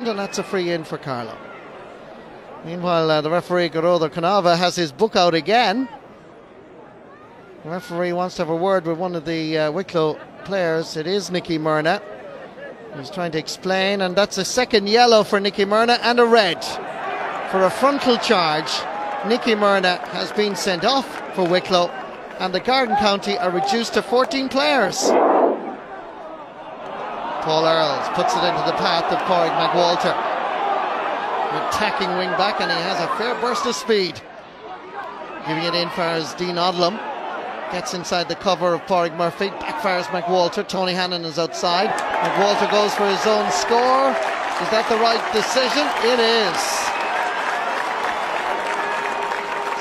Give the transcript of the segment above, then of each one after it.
and that's a free in for Carlow. Meanwhile, the referee, Garoda Canava, has his book out again. The referee wants to have a word with one of the Wicklow players. It is Nicky Myrna. He's trying to explain, and that's a second yellow for Nicky Myrna and a red. For a frontal charge, Nicky Myrna has been sent off for Wicklow, and the Garden County are reduced to 14 players. Paul Earls puts it into the path of Corey McWalter. Attacking wing back, and he has a fair burst of speed. Giving it in for as Dean Odlum. Gets inside the cover of Pádraig Murphy. Backfires McWalter. Tony Hannon is outside. McWalter goes for his own score. Is that the right decision? It is.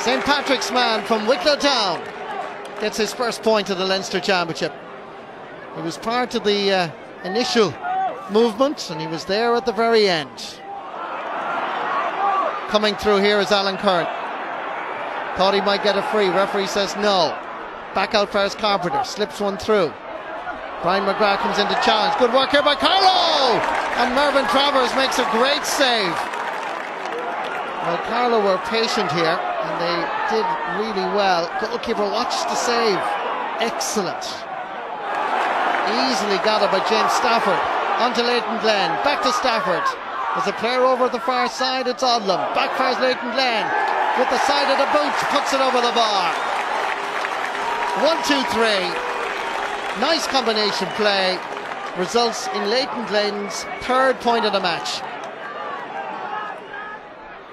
St. Patrick's man from Wicklow Town gets his first point of the Leinster Championship. He was part of the initial movement, and he was there at the very end. Coming through here is Alan Curran. Thought he might get a free. Referee says no. Back out for his Carpenter. Slips one through. Brian McGrath comes in to challenge. Good work here by Carlow! And Mervyn Travers makes a great save. Well, Carlow were patient here, and they did really well. Goalkeeper watched the save. Excellent. Easily got it by James Stafford. On to Leighton Glenn. Back to Stafford. There's a player over at the far side. It's Odlum. Backfires Leighton Glenn. With the side of the boot. Puts it over the bar. 1-2-3. Nice combination play. Results in Leighton Glenn's third point of the match.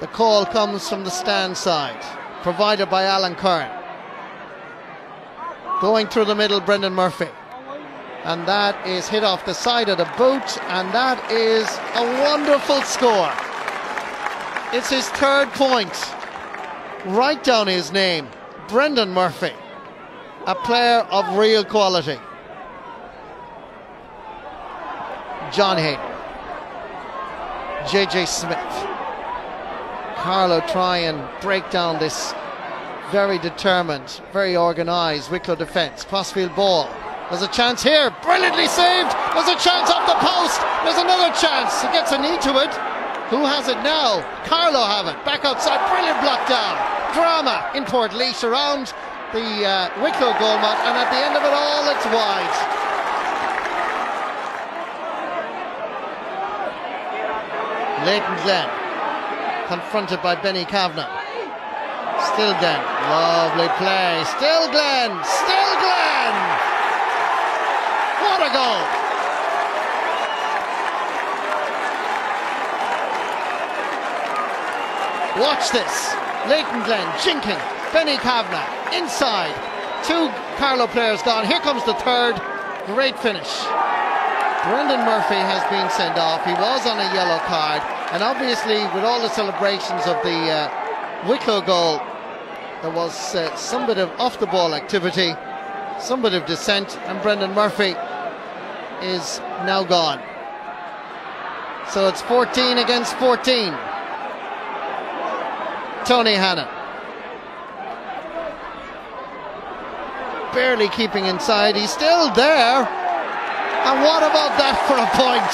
The call comes from the stand side, provided by Alan Curran. Going through the middle, Brendan Murphy. And that is hit off the side of the boot, and that is a wonderful score. It's his third point. Right down his name, Brendan Murphy. A player of real quality. John Hayden. JJ Smith. Carlow try and break down this very determined, very organised Wicklow defence. Crossfield ball. There's a chance here. Brilliantly saved. There's a chance off the post. There's another chance. He gets a knee to it. Who has it now? Carlow have it. Back outside. Brilliant block down. Drama in Portlaoise around the Wicklow goal mat, and at the end of it all, it's wide. Leighton Glenn confronted by Benny Kavanagh. Still Glenn. Lovely play. Still Glenn. Still Glenn. What a goal. Watch this. Leighton Glenn jinking. Benny Kavanagh inside. Two Carlow players gone. Here comes the third. Great finish. Brendan Murphy has been sent off. He was on a yellow card, and obviously with all the celebrations of the Wicklow goal, there was some bit of off the ball activity, some bit of dissent, and Brendan Murphy is now gone. So it's 14 against 14. Tony Hannon barely keeping inside. He's still there. And what about that for a point?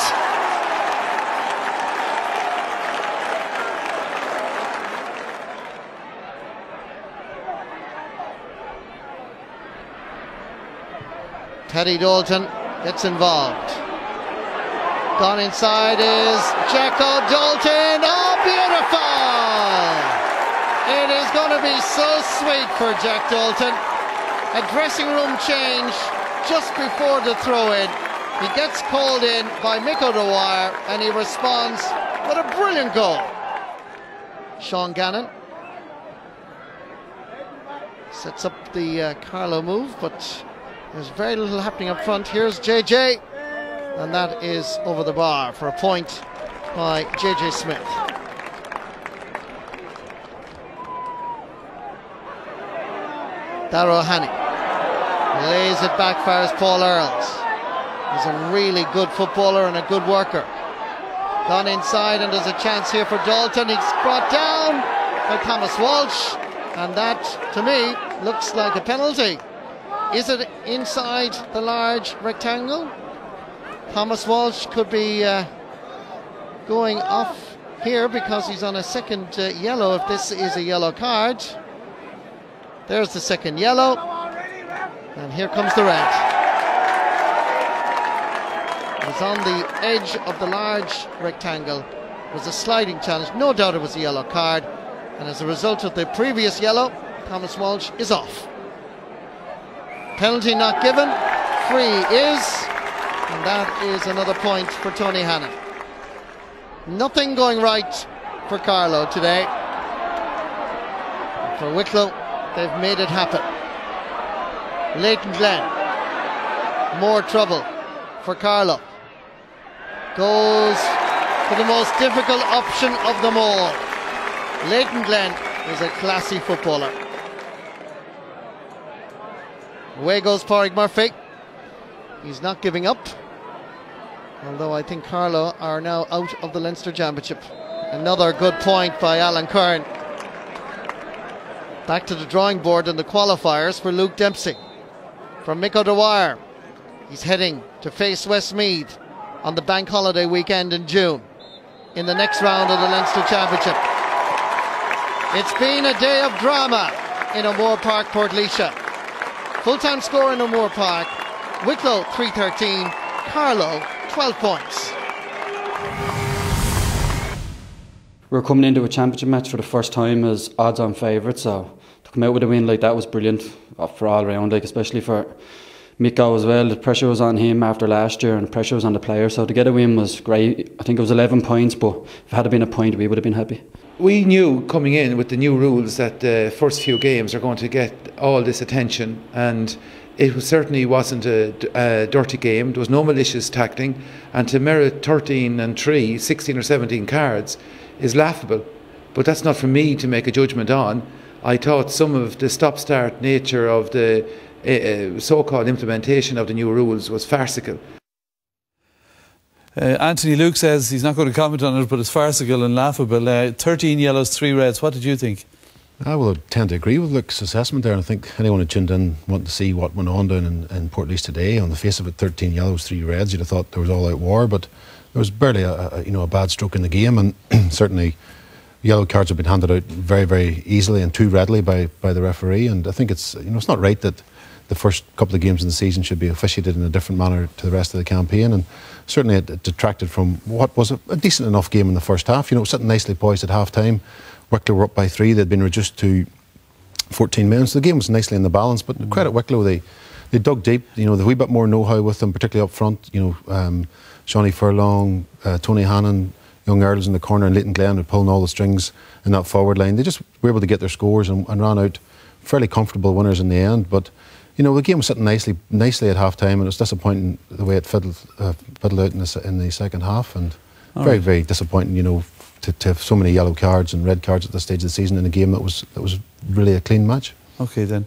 Teddy Dalton gets involved. Gone inside is Jacko Dalton. Oh, beautiful! It is going to be so sweet for Jack Dalton. A dressing room change just before the throw-in. He gets called in by Mick O'Dwyer, and he responds with a brilliant goal. Sean Gannon sets up the Carlow move, but there's very little happening up front. Here's JJ, and that is over the bar for a point by JJ Smith. Darragh Haney lays it back for his Paul Earls. He's a really good footballer and a good worker. Gone inside, and there's a chance here for Dalton. He's brought down by Thomas Walsh, and that, to me, looks like a penalty. Is it inside the large rectangle? Thomas Walsh could be going off here because he's on a second yellow, if this is a yellow card. There's the second yellow, and here comes the red. It was on the edge of the large rectangle. It was a sliding challenge. No doubt it was a yellow card, and as a result of the previous yellow, Thomas Walsh is off. Penalty not given, free is, and that is another point for Tony Hannon. Nothing going right for Carlow today. For Wicklow, they've made it happen. Leighton Glen, more trouble for Carlow. Goes for the most difficult option of them all. Leighton Glen is a classy footballer. Away goes Pádraig Murphy. He's not giving up, although I think Carlow are now out of the Leinster Championship. Another good point by Alan Curran. Back to the drawing board in the qualifiers for Luke Dempsey. From Mick O'Dwyer, he's heading to face Westmeath on the bank holiday weekend in June in the next round of the Leinster Championship. It's been a day of drama in O'Moore Park, Portlaoise. Full-time score in O'Moore Park: Wicklow 3-13, Carlow 12 points. We're coming into a championship match for the first time as odds-on favourites, so to come out with a win like that was brilliant for all round, like especially for Miko as well. The pressure was on him after last year, and the pressure was on the players, so to get a win was great. I think it was 11 points, but if it had been a point, we would have been happy. We knew coming in with the new rules that the first few games are going to get all this attention, and it certainly wasn't a dirty game. There was no malicious tackling, and to merit 13 and 3, 16 or 17 cards is laughable. But that's not for me to make a judgment on. I thought some of the stop-start nature of the so-called implementation of the new rules was farcical. Anthony Luke says he's not going to comment on it, but it's farcical and laughable. 13 yellows, 3 reds. What did you think? I will tend to agree with Luke's assessment there. I think anyone who tuned in wanted to see what went on down in Portlaoise today. On the face of it, 13 yellows, 3 reds. You'd have thought there was all-out war, but there was barely a bad stroke in the game, and certainly yellow cards have been handed out very, very easily and too readily by the referee. And I think it's it's not right that the first couple of games in the season should be officiated in a different manner to the rest of the campaign, and certainly it detracted from what was a decent enough game in the first half. Sitting nicely poised at half time. Wicklow were up by 3. They'd been reduced to 14 men, so the game was nicely in the balance. But credit Wicklow, they dug deep. The wee bit more know-how with them, particularly up front. Shawnee Furlong, Tony Hannon, young Earls in the corner, and Leighton Glen were pulling all the strings in that forward line. They just were able to get their scores and ran out fairly comfortable winners in the end. But the game was sitting nicely at half time, and it was disappointing the way it fiddled out in the second half, and very, very disappointing. To have so many yellow cards and red cards at this stage of the season in a game that was really a clean match. Okay then,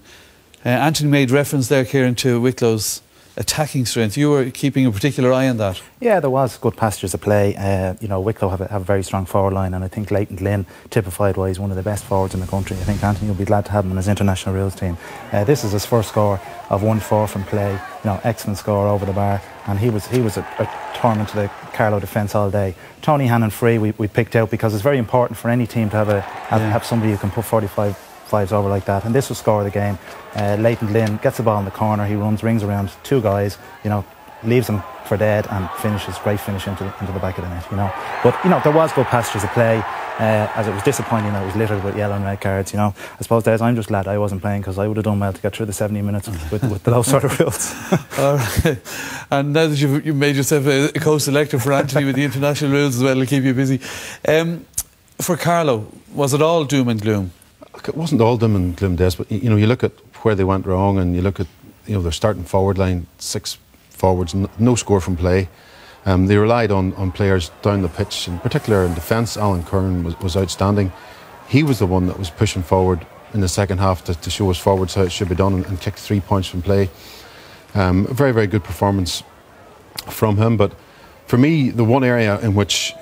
Anthony made reference there, Ciaran, to Wicklow's attacking strength. You were keeping a particular eye on that. Yeah, there was good passages of play. Wicklow have a very strong forward line, and I think Leighton Glen typified why he's one of the best forwards in the country. I think Anthony will be glad to have him in his international rules team. This is his first score of 1-4 from play. Excellent score over the bar, and he was a torment to the Carlow defence all day. Tony Hannon free we picked out because it's very important for any team to have somebody who can put 45s over like that, and this was score of the game. Leighton Glen gets the ball in the corner, he rings around 2 guys, leaves them for dead and finishes, great finish into the back of the net, But there was good passages of play, as it was disappointing that it was littered with yellow and red cards, I suppose, Des, I'm just glad I wasn't playing, because I would have done well to get through the 70 minutes with those sort of rules. All right. And now that you've made yourself a co-selector for Anthony with the international rules as well, it'll keep you busy. For Carlow, was it all doom and gloom? It wasn't all doom and gloom, Des, but you look at where they went wrong, and you look at their starting forward line, 6 forwards, no score from play. They relied on players down the pitch, in particular in defence. Alan Curran was outstanding. He was the one that was pushing forward in the second half to show us forwards how it should be done, and kicked 3 points from play. A very, very good performance from him. But for me, the one area in which